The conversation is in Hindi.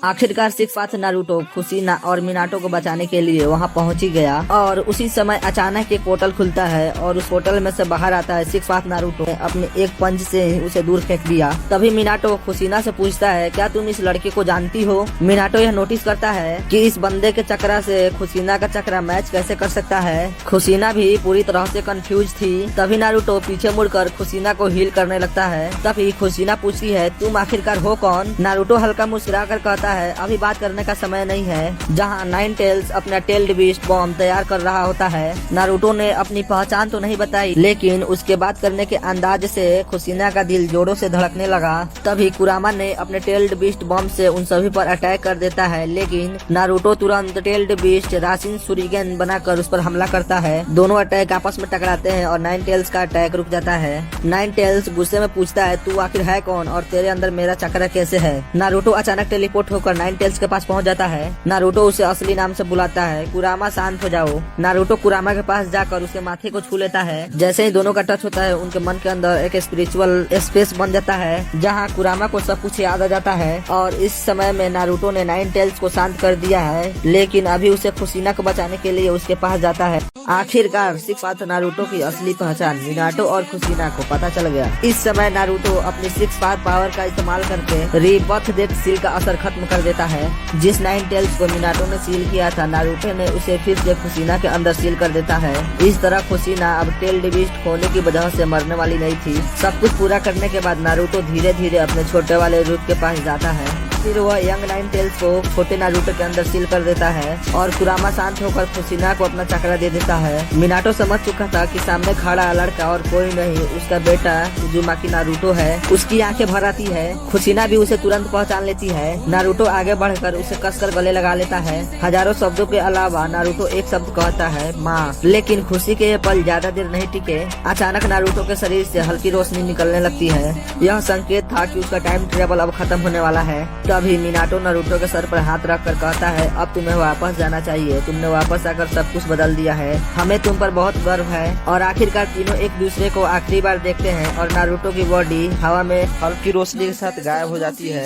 आखिरकार सिक्स पाथ नारुतो कुशीना और मिनाटो को बचाने के लिए वहां पहुंच ही गया और उसी समय अचानक एक पोर्टल खुलता है और उस पोर्टल में से बाहर आता है सिक्स पाथ नारुतो ने अपने एक पंच से उसे दूर फेंक दिया। तभी मिनाटो कुशीना से पूछता है, क्या तुम इस लड़के को जानती हो? मिनाटो यह नोटिस करता है कि इस बंदे के चक्रा से कुशीना का चक्रा मैच कैसे कर सकता है। कुशीना भी पूरी तरह से कंफ्यूज थी। तभी नारुतो पीछे मुड़कर कुशीना को हील करने लगता है। तभी कुशीना पूछती है, तुम आखिरकार हो कौन? नारुतो हल्का मुस्कुरा कर कहता है, अभी बात करने का समय नहीं है। जहाँ नाइन टेल्स अपना टेल्ड बीस्ट बॉम्ब तैयार कर रहा होता है। नारुतो ने अपनी पहचान तो नहीं बताई, लेकिन उसके बात करने के अंदाज से कुशीना का दिल जोरों से धड़कने लगा। तभी कुरामा ने अपने टेल्ड बीस्ट बॉम्ब से उन सभी पर अटैक कर देता है, लेकिन नारुतो तुरंत टेल्ड बीस्ट राशिन सुरिगेन बनाकर उस पर हमला करता है। दोनों अटैक आपस में टकराते हैं और नाइन टेल्स का अटैक रुक जाता है। नाइन टेल्स गुस्से में पूछता है, तू आखिर है कौन और तेरे अंदर मेरा चक्र कैसे है? नारुतो अचानक टेलीपोर्ट होकर नाइन टेल्स के पास पहुंच जाता है। नारुतो उसे असली नाम से बुलाता है, कुरामा शांत हो जाओ। नारुतो कुरामा के पास जाकर उसके माथे को छू लेता है। जैसे ही दोनों का टच होता है, उनके मन के अंदर एक स्पिरिचुअल स्पेस बन जाता है, जहाँ कुरामा को सब कुछ याद आ जाता है। और इस समय में नारुतो ने नाइन टेल्स को शांत कर दिया है, लेकिन अभी उसे कुशीना को बचाने के लिए उसके पास जाता है। आखिरकार सिक्स पाथ नारुतो की असली पहचान मिनाटो और कुशीना को पता चल गया। इस समय नारुतो अपनी सिक्स पाथ पावर का इस्तेमाल करके रीबर्थ डेथ सील का असर खत्म कर देता है। जिस नाइन टेल्स को मिनाटो ने सील किया था, नारुतो ने उसे फिर से कुशीना के अंदर सील कर देता है। इस तरह कुशीना अब टेल्ड बीस्ट खोने की वजह से मरने वाली नहीं थी। सब कुछ पूरा करने के बाद नारुतो धीरे धीरे अपने छोटे वाले रूप के पास जाता है। फिर वह यंग नाइन टेल्स को छोटे नारुतो के अंदर सील कर देता है और कुरामा शांत होकर कुशीना को अपना चक्रा दे देता है। मिनाटो समझ चुका था कि सामने खड़ा लड़का और कोई नहीं, उसका बेटा उजुमाकी नारुतो है। उसकी आंखें भर आती है। कुशीना भी उसे तुरंत पहचान लेती है। नारुतो आगे बढ़कर उसे कसकर गले लगा लेता है। हजारों शब्दों के अलावा नारुतो एक शब्द कहता है, माँ। लेकिन खुशी के ये पल ज्यादा देर नहीं टिके। अचानक नारुतो के शरीर से हल्की रोशनी निकलने लगती है। यह संकेत था कि उसका टाइम ट्रेवल अब खत्म होने वाला है। तभी मिनाटो नारुतो के सर पर हाथ रखकर कहता है, अब तुम्हें वापस जाना चाहिए। तुमने वापस आकर सब कुछ बदल दिया है। हमें तुम पर बहुत गर्व है। और आखिरकार तीनों एक दूसरे को आखिरी बार देखते हैं और नारुतो की बॉडी हवा में हल्की रोशनी के साथ गायब हो जाती है।